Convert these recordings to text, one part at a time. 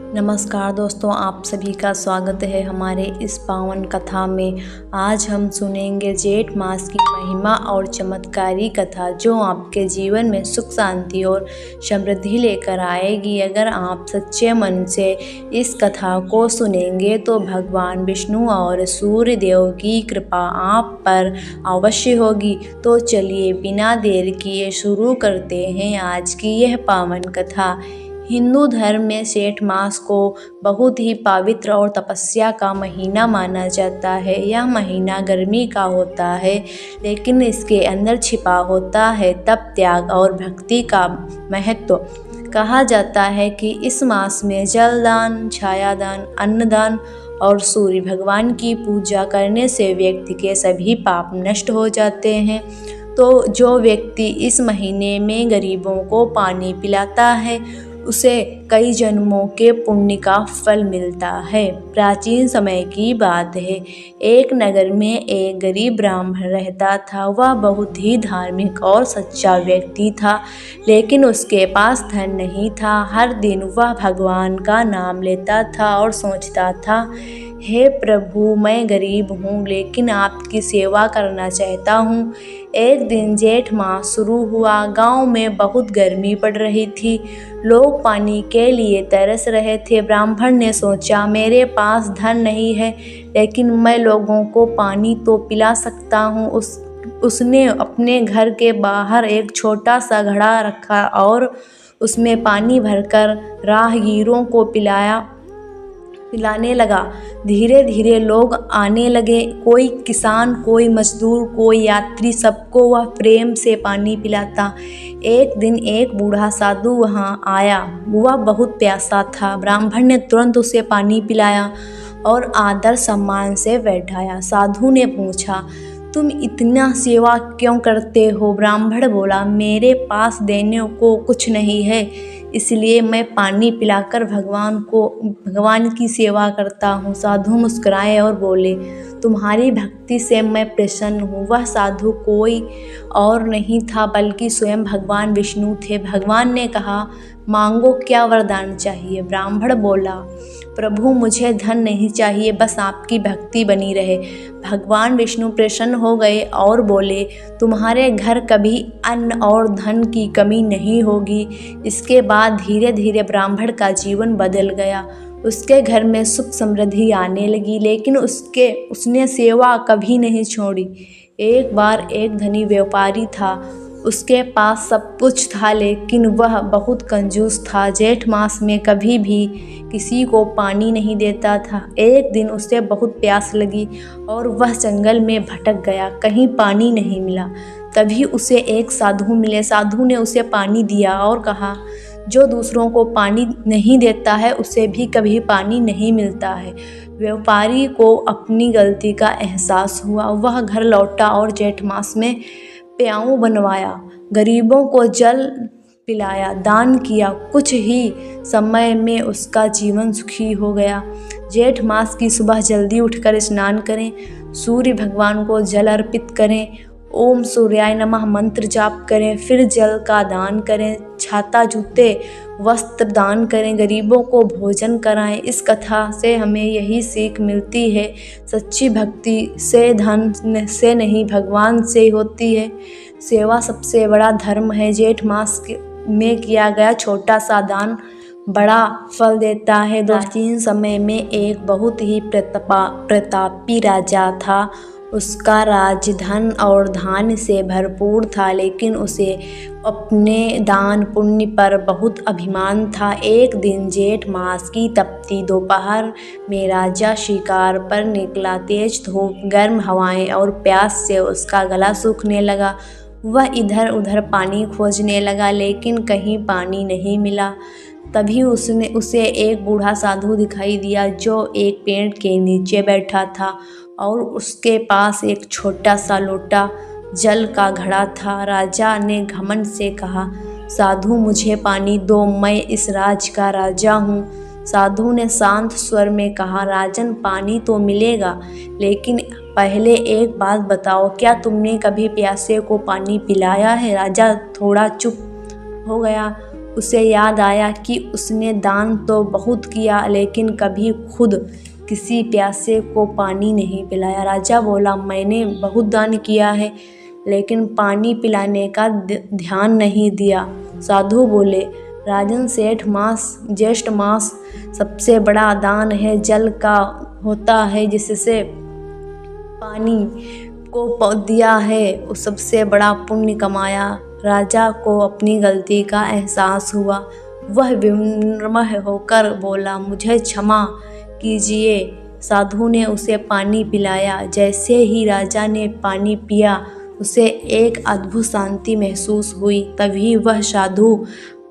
नमस्कार दोस्तों, आप सभी का स्वागत है हमारे इस पावन कथा में। आज हम सुनेंगे जेठ मास की महिमा और चमत्कारी कथा, जो आपके जीवन में सुख शांति और समृद्धि लेकर आएगी। अगर आप सच्चे मन से इस कथा को सुनेंगे तो भगवान विष्णु और सूर्य देव की कृपा आप पर अवश्य होगी। तो चलिए बिना देर किए शुरू करते हैं आज की यह पावन कथा। हिंदू धर्म में जेठ मास को बहुत ही पवित्र और तपस्या का महीना माना जाता है। यह महीना गर्मी का होता है, लेकिन इसके अंदर छिपा होता है तप, त्याग और भक्ति का महत्व। कहा जाता है कि इस मास में जलदान, छायादान, अन्नदान और सूर्य भगवान की पूजा करने से व्यक्ति के सभी पाप नष्ट हो जाते हैं। तो जो व्यक्ति इस महीने में गरीबों को पानी पिलाता है, उसे कई जन्मों के पुण्य का फल मिलता है। प्राचीन समय की बात है, एक नगर में एक गरीब ब्राह्मण रहता था। वह बहुत ही धार्मिक और सच्चा व्यक्ति था, लेकिन उसके पास धन नहीं था। हर दिन वह भगवान का नाम लेता था और सोचता था, हे प्रभु, मैं गरीब हूँ लेकिन आपकी सेवा करना चाहता हूँ। एक दिन जेठ मास शुरू हुआ। गांव में बहुत गर्मी पड़ रही थी। लोग पानी के लिए तरस रहे थे। ब्राह्मण ने सोचा, मेरे पास धन नहीं है, लेकिन मैं लोगों को पानी तो पिला सकता हूँ। उसने अपने घर के बाहर एक छोटा सा घड़ा रखा और उसमें पानी भरकर राहगीरों को पिलाने लगा। धीरे धीरे लोग आने लगे, कोई किसान, कोई मजदूर, कोई यात्री, सबको वह प्रेम से पानी पिलाता। एक दिन एक बूढ़ा साधु वहाँ आया। वह बहुत प्यासा था। ब्राह्मण ने तुरंत उसे पानी पिलाया और आदर सम्मान से बैठाया। साधु ने पूछा, तुम इतना सेवा क्यों करते हो? ब्राह्मण बोला, मेरे पास देने को कुछ नहीं है, इसलिए मैं पानी पिलाकर भगवान की सेवा करता हूँ। साधु मुस्कुराए और बोले, तुम्हारी भक्ति से मैं प्रसन्न हूँ। वह साधु कोई और नहीं था बल्कि स्वयं भगवान विष्णु थे। भगवान ने कहा, मांगो, क्या वरदान चाहिए? ब्राह्मण बोला, प्रभु, मुझे धन नहीं चाहिए, बस आपकी भक्ति बनी रहे। भगवान विष्णु प्रसन्न हो गए और बोले, तुम्हारे घर कभी अन्न और धन की कमी नहीं होगी। इसके बाद धीरे धीरे ब्राह्मण का जीवन बदल गया। उसके घर में सुख समृद्धि आने लगी, लेकिन उसने सेवा कभी नहीं छोड़ी। एक बार एक धनी व्यापारी था। उसके पास सब कुछ था, लेकिन वह बहुत कंजूस था। जेठ मास में कभी भी किसी को पानी नहीं देता था। एक दिन उसे बहुत प्यास लगी और वह जंगल में भटक गया। कहीं पानी नहीं मिला। तभी उसे एक साधु मिले। साधु ने उसे पानी दिया और कहा, जो दूसरों को पानी नहीं देता है, उसे भी कभी पानी नहीं मिलता है। व्यापारी को अपनी गलती का एहसास हुआ। वह घर लौटा और जेठ मास में प्याऊ बनवाया, गरीबों को जल पिलाया, दान किया। कुछ ही समय में उसका जीवन सुखी हो गया। जेठ मास की सुबह जल्दी उठकर स्नान करें, सूर्य भगवान को जल अर्पित करें, ओम सूर्याय नमः मंत्र जाप करें, फिर जल का दान करें, छाता, जूते, वस्त्र दान करें, गरीबों को भोजन कराएं। इस कथा से हमें यही सीख मिलती है, सच्ची भक्ति से धन से नहीं, भगवान से होती है। सेवा सबसे बड़ा धर्म है। जेठ मास में किया गया छोटा सा दान बड़ा फल देता है। प्राचीन समय में एक बहुत ही प्रतापी राजा था। उसका राज्य धन और धान्य से भरपूर था, लेकिन उसे अपने दान पुण्य पर बहुत अभिमान था। एक दिन जेठ मास की तपती दोपहर में राजा शिकार पर निकला। तेज धूप, गर्म हवाएं और प्यास से उसका गला सूखने लगा। वह इधर उधर पानी खोजने लगा, लेकिन कहीं पानी नहीं मिला। तभी उसे एक बूढ़ा साधु दिखाई दिया, जो एक पेड़ के नीचे बैठा था और उसके पास एक छोटा सा लोटा जल का घड़ा था। राजा ने घमंड से कहा, साधु, मुझे पानी दो, मैं इस राज का राजा हूँ। साधु ने शांत स्वर में कहा, राजन, पानी तो मिलेगा, लेकिन पहले एक बात बताओ, क्या तुमने कभी प्यासे को पानी पिलाया है? राजा थोड़ा चुप हो गया। उसे याद आया कि उसने दान तो बहुत किया लेकिन कभी खुद किसी प्यासे को पानी नहीं पिलाया। राजा बोला, मैंने बहुत दान किया है लेकिन पानी पिलाने का ध्यान नहीं दिया। साधु बोले, राजन, ज्येष्ठ मास सबसे बड़ा दान है। जल का होता है जिससे पानी को दिया है उस सबसे बड़ा पुण्य कमाया। राजा को अपनी गलती का एहसास हुआ। वह विनम्र होकर बोला, मुझे क्षमा कीजिए। साधु ने उसे पानी पिलाया। जैसे ही राजा ने पानी पिया उसे एक अद्भुत शांति महसूस हुई। तभी वह साधु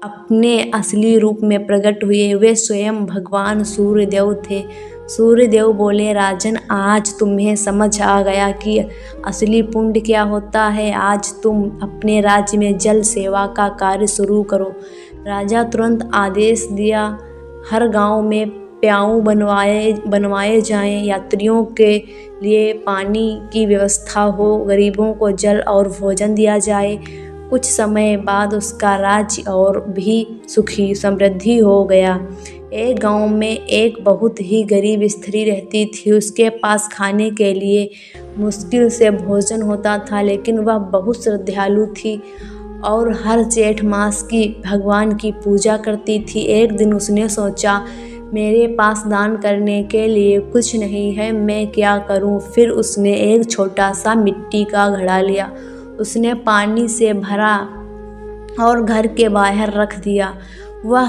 अपने असली रूप में प्रकट हुए। वे स्वयं भगवान सूर्यदेव थे। सूर्यदेव बोले, राजन, आज तुम्हें समझ आ गया कि असली पुण्य क्या होता है। आज तुम अपने राज्य में जल सेवा का कार्य शुरू करो। राजा तुरंत आदेश दिया, हर गांव में प्याऊ बनवाए जाएं, यात्रियों के लिए पानी की व्यवस्था हो, गरीबों को जल और भोजन दिया जाए। कुछ समय बाद उसका राज्य और भी सुखी समृद्धि हो गया। एक गांव में एक बहुत ही गरीब स्त्री रहती थी। उसके पास खाने के लिए मुश्किल से भोजन होता था, लेकिन वह बहुत श्रद्धालु थी और हर जेठ मास की भगवान की पूजा करती थी। एक दिन उसने सोचा, मेरे पास दान करने के लिए कुछ नहीं है, मैं क्या करूं? फिर उसने एक छोटा सा मिट्टी का घड़ा लिया। उसने पानी से भरा और घर के बाहर रख दिया। वह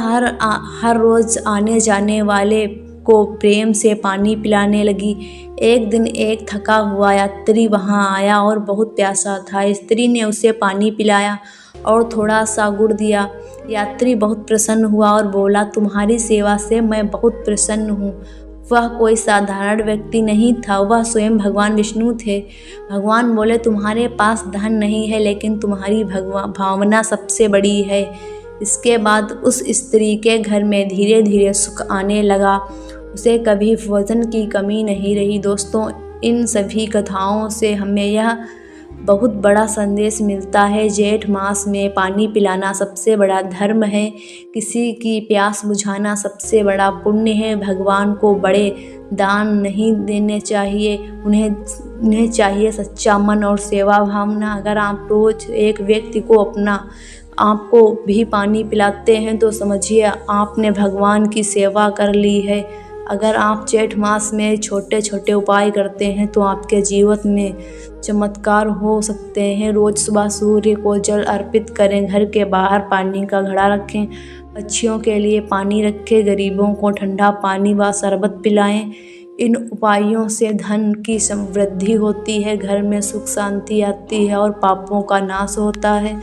हर रोज़ आने जाने वाले को प्रेम से पानी पिलाने लगी। एक दिन एक थका हुआ यात्री वहां आया और बहुत प्यासा था। स्त्री ने उसे पानी पिलाया और थोड़ा सा गुड़ दिया। यात्री बहुत प्रसन्न हुआ और बोला, तुम्हारी सेवा से मैं बहुत प्रसन्न हूँ। वह कोई साधारण व्यक्ति नहीं था, वह स्वयं भगवान विष्णु थे। भगवान बोले, तुम्हारे पास धन नहीं है लेकिन तुम्हारी भावना सबसे बड़ी है। इसके बाद उस स्त्री के घर में धीरे धीरे सुख आने लगा। उसे कभी भोजन की कमी नहीं रही। दोस्तों, इन सभी कथाओं से हमें यह बहुत बड़ा संदेश मिलता है। जेठ मास में पानी पिलाना सबसे बड़ा धर्म है। किसी की प्यास बुझाना सबसे बड़ा पुण्य है। भगवान को बड़े दान नहीं देने चाहिए, उन्हें चाहिए सच्चा मन और सेवा भावना। अगर आप रोज़ एक व्यक्ति को आपको भी पानी पिलाते हैं तो समझिए आपने भगवान की सेवा कर ली है। अगर आप जेठ मास में छोटे छोटे उपाय करते हैं तो आपके जीवन में चमत्कार हो सकते हैं। रोज़ सुबह सूर्य को जल अर्पित करें, घर के बाहर पानी का घड़ा रखें, पक्षियों के लिए पानी रखें, गरीबों को ठंडा पानी व शरबत पिलाएं। इन उपायों से धन की समृद्धि होती है, घर में सुख शांति आती है और पापों का नाश होता है।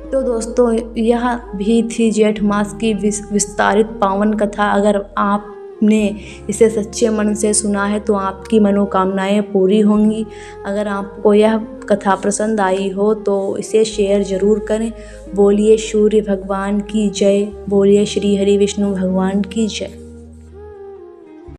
तो दोस्तों, यह भी थी जेठ मास की विस्तारित पावन कथा। अगर आपने इसे सच्चे मन से सुना है तो आपकी मनोकामनाएं पूरी होंगी। अगर आपको यह कथा पसंद आई हो तो इसे शेयर ज़रूर करें। बोलिए सूर्य भगवान की जय, बोलिए श्री हरि विष्णु भगवान की जय।